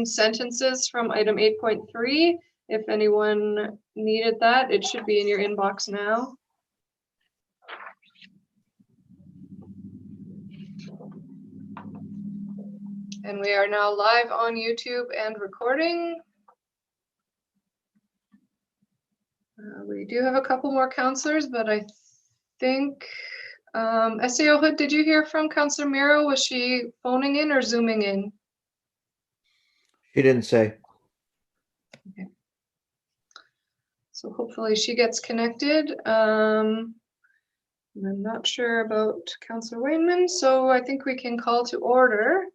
sentences from item 8.3. If anyone needed that, it should be in your inbox now. And we are now live on YouTube and recording. We do have a couple more counselors, but I think SAO Hood, did you hear from Councillor Miro? Was she phoning in or zooming in? She didn't say. Okay. So hopefully she gets connected. I'm not sure about Councillor Wainman, so I think we can call to order.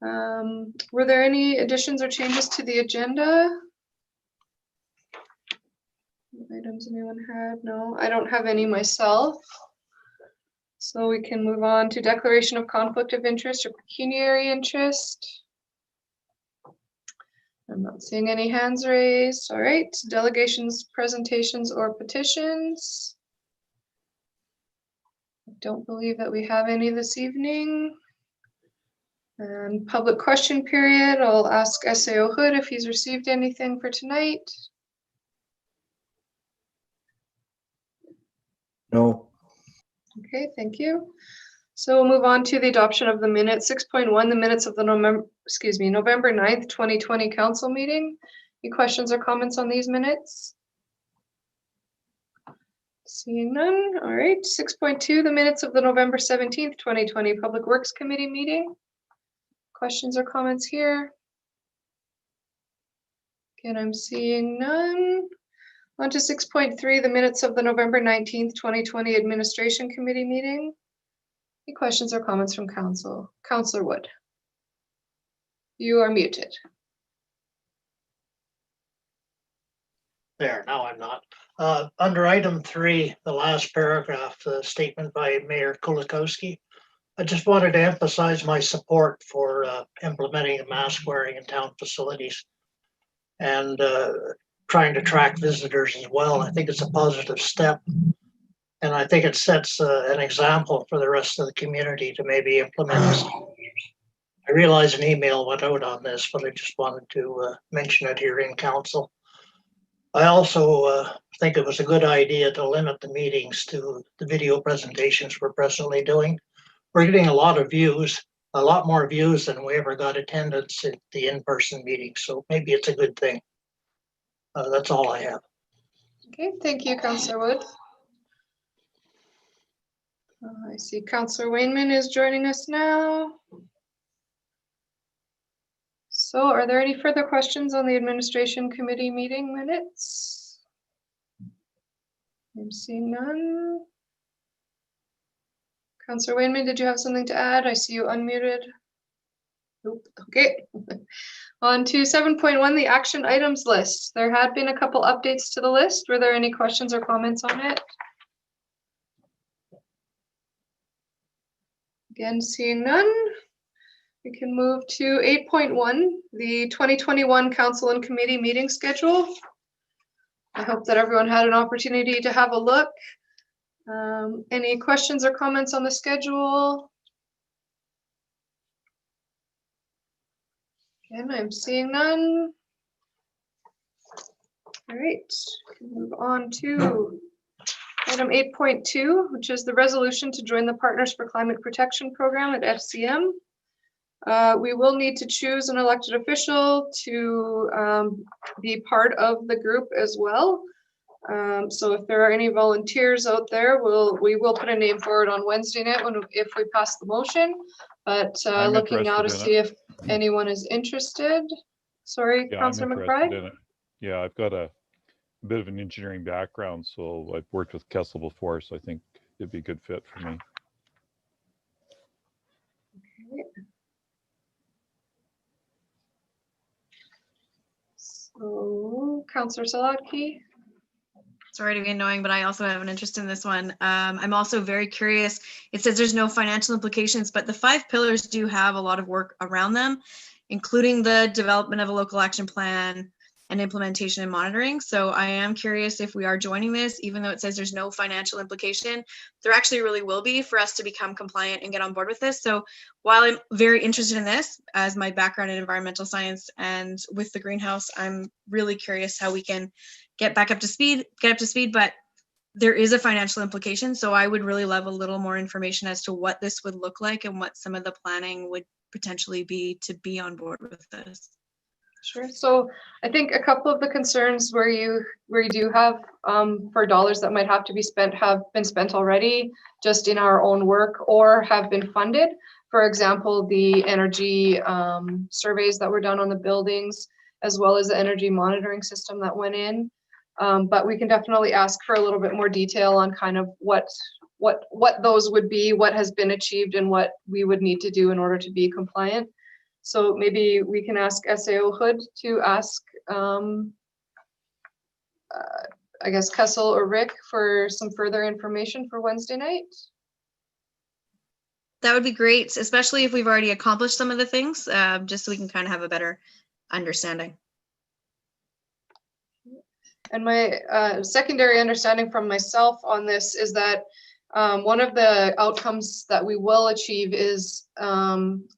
Were there any additions or changes to the agenda? Items anyone had? No, I don't have any myself. So we can move on to declaration of conflict of interest or pecuniary interest. I'm not seeing any hands raised. All right, delegations, presentations, or petitions. I don't believe that we have any this evening. And public question period, I'll ask SAO Hood if he's received anything for tonight. No. Okay, thank you. So we'll move on to the adoption of the minutes. 6.1, the minutes of the November 9th, 2020 council meeting. Any questions or comments on these minutes? Seeing none. All right. 6.2, the minutes of the November 17th, 2020 Public Works Committee meeting. Questions or comments here? Again, I'm seeing none. On to 6.3, the minutes of the November 19th, 2020 Administration Committee meeting. Any questions or comments from council? Councillor Wood. You are muted. There, now I'm not. Under item 3, the last paragraph, the statement by Mayor Kulikowski, I just wanted to emphasize my support for implementing mask wearing in town facilities and trying to track visitors as well. I think it's a positive step. And I think it sets an example for the rest of the community to maybe implement this. I realize an email went out on this, but I just wanted to mention it here in council. I also think it was a good idea to limit the meetings to the video presentations we're presently doing. We're getting a lot of views, a lot more views than we ever got attendance at the in-person meetings. So maybe it's a good thing. That's all I have. Okay, thank you, Councillor Wood. I see Councillor Wainman is joining us now. So are there any further questions on the Administration Committee meeting minutes? I'm seeing none. Councillor Wainman, did you have something to add? I see you unmuted. Nope. Okay. On to 7.1, the action items list. There had been a couple updates to the list. Were there any questions or comments on it? Again, seeing none. We can move to 8.1, the 2021 Council and Committee meeting schedule. I hope that everyone had an opportunity to have a look. Any questions or comments on the schedule? Again, I'm seeing none. All right, we can move on to item 8.2, which is the resolution to join the Partners for Climate Protection program at FCM. We will need to choose an elected official to be part of the group as well. So if there are any volunteers out there, we will put a name forward on Wednesday night if we pass the motion. But looking now to see if anyone is interested. Sorry, Yeah, Councillor McBride. Yeah, I've got a bit of an engineering background, so I've worked with Kessel before, so I think it'd be a good fit for me. Okay. So, Councillor Saladki. Sorry to be annoying, but I also have an interest in this one. I'm also very curious. It says there's no financial implications, but the 5 pillars do have a lot of work around them, including the development of a local action plan and implementation and monitoring. So I am curious if we are joining this, even though it says there's no financial implication, there actually really will be for us to become compliant and get on board with this. So while I'm very interested in this, as my background in environmental science and with the greenhouse, I'm really curious how we can get up to speed, but there is a financial implication. So I would really love a little more information as to what this would look like and what some of the planning would potentially be to be on board with this. Sure. So I think a couple of the concerns where you do have for dollars that might have to be spent have been spent already just in our own work or have been funded. For example, the energy surveys that were done on the buildings, as well as the energy monitoring system that went in. But we can definitely ask for a little bit more detail on kind of what those would be, what has been achieved, and what we would need to do in order to be compliant. So maybe we can ask SAO Hood to ask, I guess, Kessel or Rick for some further information for Wednesday night. That would be great, especially if we've already accomplished some of the things, just so we can kind of have a better understanding. And my secondary understanding from myself on this is that one of the outcomes that we will achieve is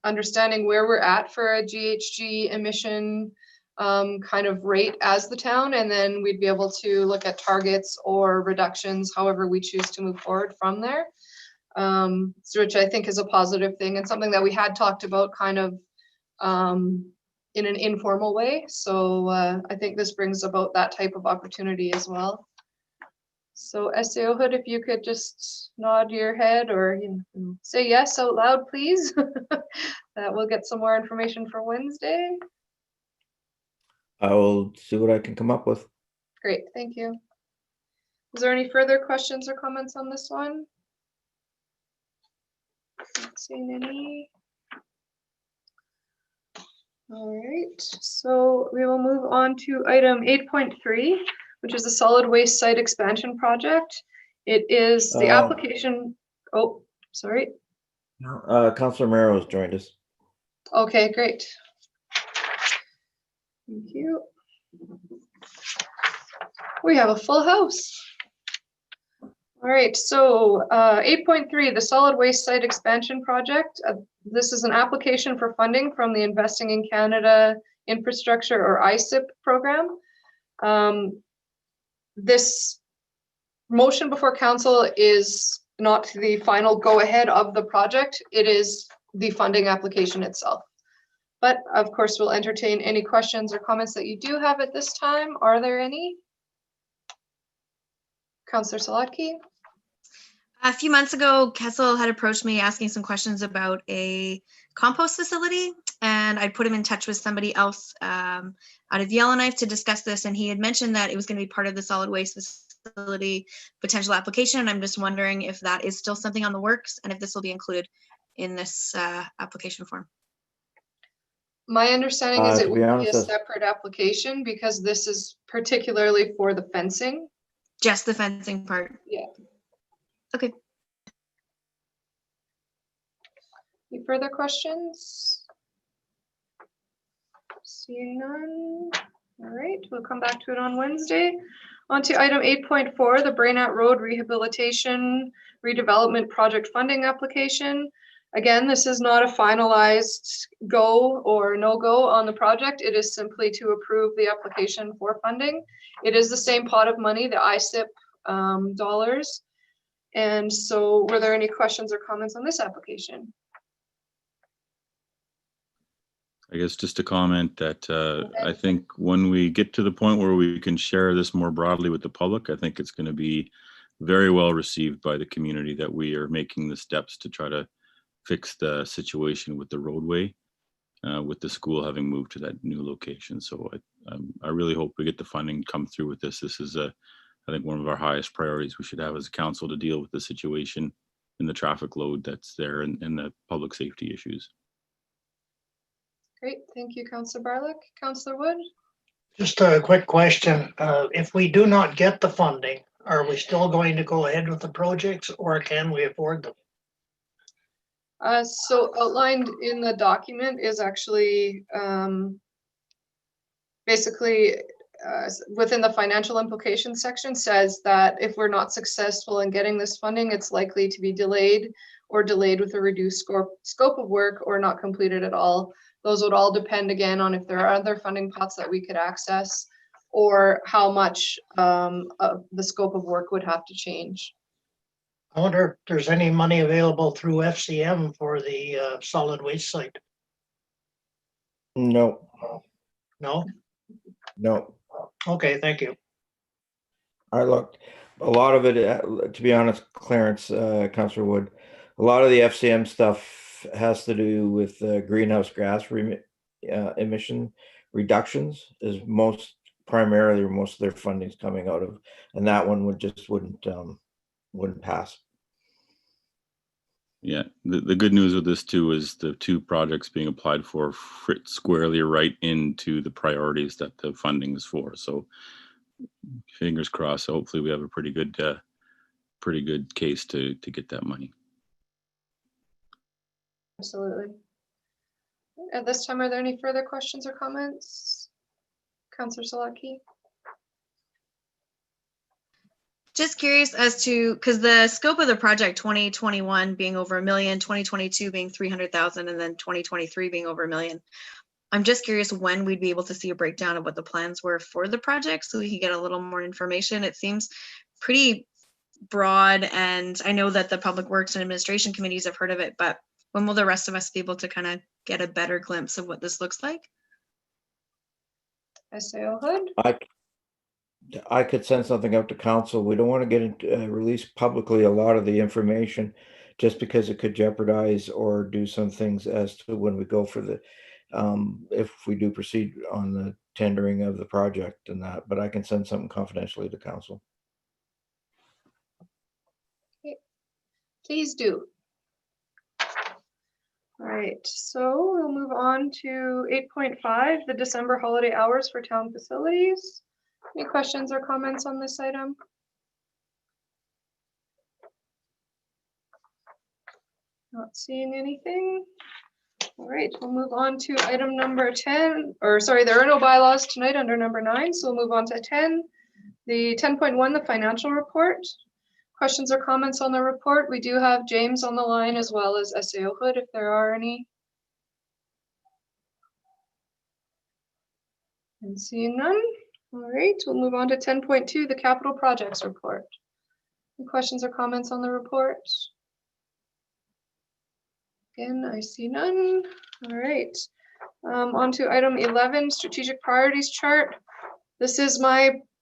understanding where we're at for a GHG emission kind of rate as the town, and then we'd be able to look at targets or reductions, however we choose to move forward from there, which I think is a positive thing and something that we had talked about kind of in an informal way. So I think this brings about that type of opportunity as well. So SAO Hood, if you could just nod your head or say yes out loud, please. That we'll get some more information for Wednesday. I will see what I can come up with. Great, thank you. Is there any further questions or comments on this one? Not seeing any. All right, so we will move on to item 8.3, which is the solid waste site expansion project. It is the application. Oh, sorry. Councilor Mero has joined us. Okay, great. Thank you. We have a full house. All right, so 8.3, the solid waste site expansion project. This is an application for funding from the Investing in Canada Infrastructure or ISIP program. This motion before council is not the final go-ahead of the project. It is the funding application itself. But of course, we'll entertain any questions or comments that you do have at this time. Are there any? Councillor Salatki? A few months ago, Kessel had approached me asking some questions about a compost facility, and I put him in touch with somebody else out of Yellowknife to discuss this, and he had mentioned that it was going to be part of the solid waste facility potential application, and I'm just wondering if that is still something on the works and if this will be included in this application form. My understanding is it To be will be honest, a separate application because this is particularly for the fencing. Just the fencing part. Yeah. Okay. Any further questions? Seeing none. All right, we'll come back to it on Wednesday. On to item 8.4, the Brainat Road Rehabilitation Redevelopment Project Funding Application. Again, this is not a finalized go or no go on the project. It is simply to approve the application for funding. It is the same pot of money, the ISIP dollars. And so were there any questions or comments on this application? I guess just to comment that I think when we get to the point where we can share this more broadly with the public, I think it's going to be very well received by the community that we are making the steps to try to fix the situation with the roadway, with the school having moved to that new location. So I really hope we get the funding come through with this. This is, I think, one of our highest priorities we should have as a council to deal with the situation and the traffic load that's there and the public safety issues. Great, thank you, Councillor Barlick. Councillor Wood? Just a quick question. If we do not get the funding, are we still going to go ahead with the projects or can we afford them? So outlined in the document is actually basically within the financial implications section says that if we're not successful in getting this funding, it's likely to be delayed with a reduced scope of work or not completed at all. Those would all depend again on if there are other funding pots that we could access or how much of the scope of work would have to change. I wonder if there's any money available through FCM for the solid waste site. No, No? no. Okay, thank you. I looked, a lot of it, to be honest, Clarence, Councillor Wood, a lot of the FCM stuff has to do with greenhouse gas emission reductions is most of their funding is coming out of, and that one wouldn't pass. Yeah, the good news with this too is the two projects being applied for fit squarely right into the priorities that the funding is for. So fingers crossed. Hopefully we have a pretty good case to get that money. Absolutely. At this time, are there any further questions or comments? Councillor Salaki? Just curious as to, because the scope of the project, 2021 being over $1 million, 2022 being 300,000, and then 2023 being over $1 million. I'm just curious when we'd be able to see a breakdown of what the plans were for the project so we can get a little more information. It seems pretty broad, and I know that the Public Works and Administration committees have heard of it, but when will the rest of us be able to kind of get a better glimpse of what this looks like? SAO Hood? I could send something out to council. We don't want to get into release publicly a lot of the information just because it could jeopardize or do some things as to when we go for the if we do proceed on the tendering of the project and that, but I can send something confidentially to council. Okay. Please do. All right, so we'll move on to 8.5, the December holiday hours for town facilities. Any questions or comments on this item? Not seeing anything. All right, we'll move on to item number 10, or sorry, there are no bylaws tonight under number 9, so we'll move on to 10. The 10.1, the financial report. Questions or comments on the report? We do have James on the line as well as SAO Hood if there are any. And seeing none. All right, we'll move on to 10.2, the capital projects report. Any questions or comments on the report? Again, I see none. All right. On to item 11, strategic priorities chart. This is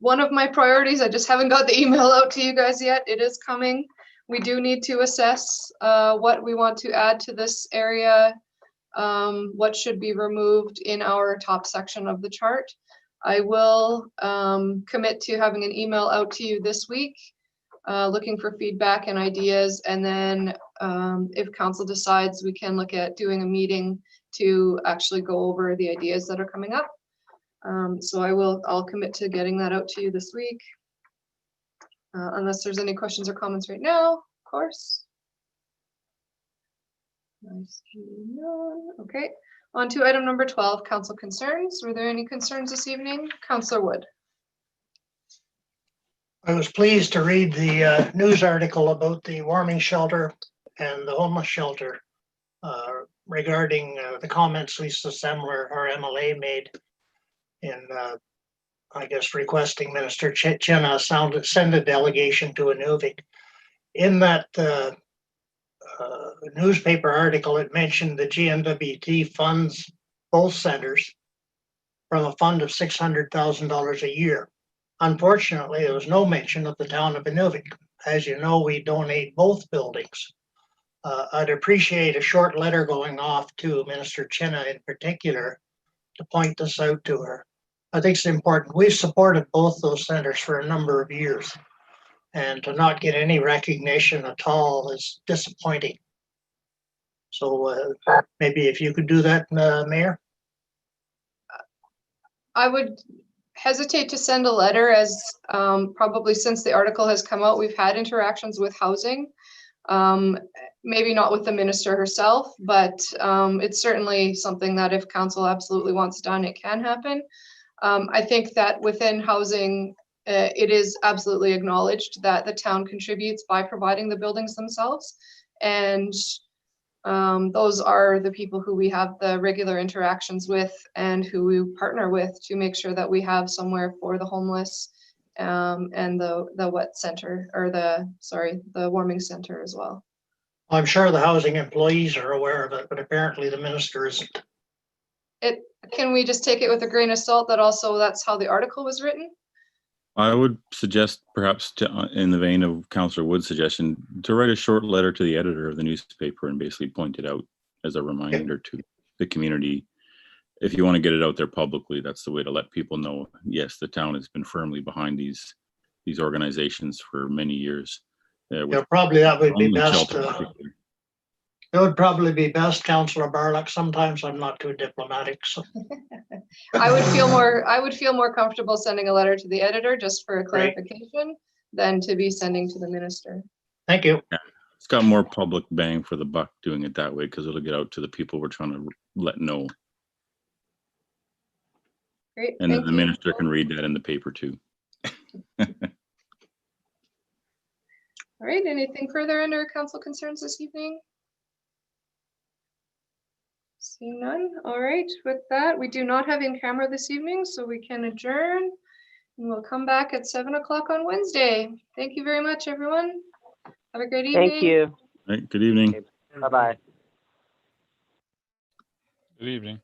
one of my priorities. I just haven't got the email out to you guys yet. It is coming. We do need to assess what we want to add to this area, what should be removed in our top section of the chart. I will commit to having an email out to you this week, looking for feedback and ideas. And then if council decides, we can look at doing a meeting to actually go over the ideas that are coming up. So I'll commit to getting that out to you this week. Unless there's any questions or comments right now, of course. I see none. Okay, on to item number 12, council concerns. Were there any concerns this evening? Councillor Wood. I was pleased to read the news article about the warming shelter and the homeless shelter regarding the comments Lisa Semler, our MLA, made in, I guess, requesting Minister Chena send a delegation to Inuvik. In that newspaper article, it mentioned the GNWT funds both centers from a fund of $600,000 a year. Unfortunately, there was no mention of the town of Inuvik. As you know, we donate both buildings. I'd appreciate a short letter going off to Minister Chena in particular to point this out to her. I think it's important. We've supported both those centers for a number of years, and to not get any recognition at all is disappointing. So maybe if you could do that, Mayor? I would hesitate to send a letter as probably since the article has come out, we've had interactions with housing. Maybe not with the minister herself, but it's certainly something that if council absolutely wants done, it can happen. I think that within housing, it is absolutely acknowledged that the town contributes by providing the buildings themselves. And those are the people who we have the regular interactions with and who we partner with to make sure that we have somewhere for the homeless, and the wet center, or the warming center as well. I'm sure the housing employees are aware of it, but apparently the minister isn't. Can we just take it with a grain of salt that also that's how the article was written? I would suggest, perhaps in the vein of Councillor Wood's suggestion, to write a short letter to the editor of the newspaper and basically point it out as a reminder to the community. If you want to get it out there publicly, that's the way to let people know, yes, the town has been firmly behind these organizations for many years. Yeah, probably that would be homeless best. shelter in particular. It would probably be best, Councillor Barlock. Sometimes I'm not too diplomatic, so. I would feel more comfortable sending a letter to the editor just for a Great. clarification than to be sending to the minister. Thank you. It's got more public bang for the buck doing it that way, because it'll get out to the people we're trying to let know. Great. And then thank the you. minister can read that in the paper too. All right, anything further under council concerns this evening? Seeing none. All right, with that, we do not have in camera this evening, so we can adjourn. And we'll come back at 7 o'clock on Wednesday. Thank you very much, everyone. Have a great evening. Thank you. Right, good evening. Bye-bye. Good evening.